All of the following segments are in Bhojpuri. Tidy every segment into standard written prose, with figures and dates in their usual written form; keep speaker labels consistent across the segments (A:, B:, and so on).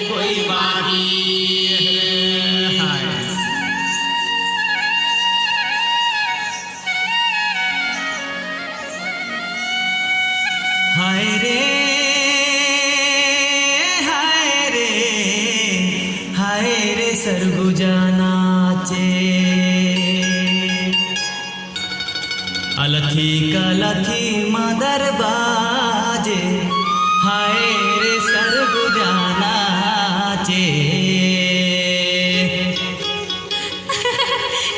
A: कोई बाकी हाय रे हाय रे हाय रे सरगुजा नाचे अलथी कलथी मदर बाजे हाय रे सरगुजा नाचे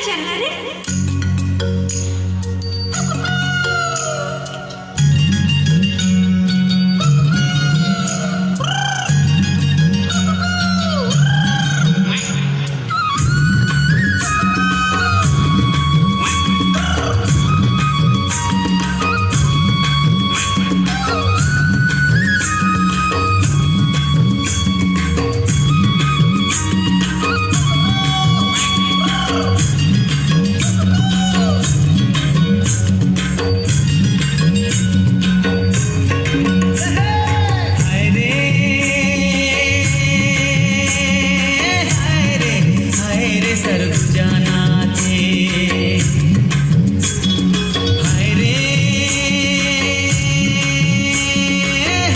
B: चला रे
A: सरगुजा नाचे हाय रे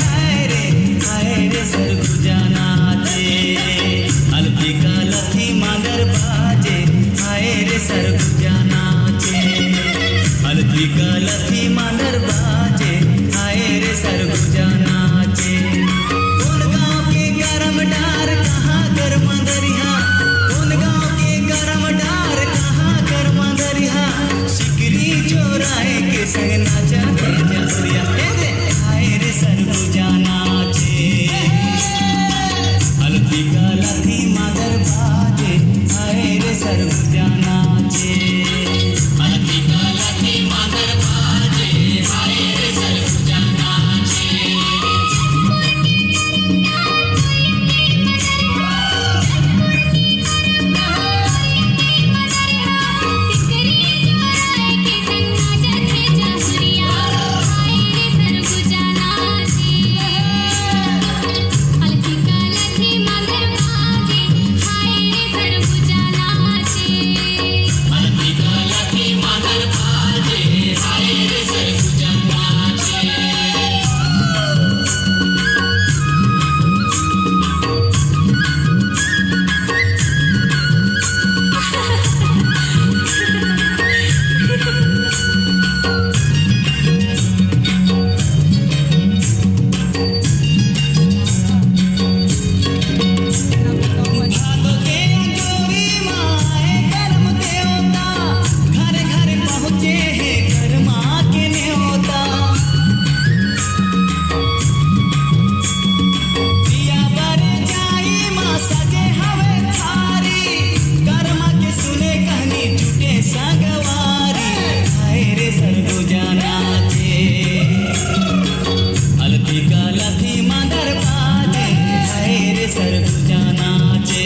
A: हाय रे हाय रे सरगुजा नाचे अलथी कलथी मदर बाजे हाय रे सरगुजा नाचे अलथी कलथी मदर बाजे हाय रे सरगुजा नाचे कौन गाँव के गरम डार कहाँ कर मदरिया चोराए के संग नाचा जहुरिया हाय रे सरगुजा नाचे अलथी कलथी मदर बाजे हाय रे सरगुजा नाचे अलथी कलथी मदर बाजे हाय रे सरगुजा नाचे अलथी कलथी मदर बाजे हाय रे सरगुजा नाचे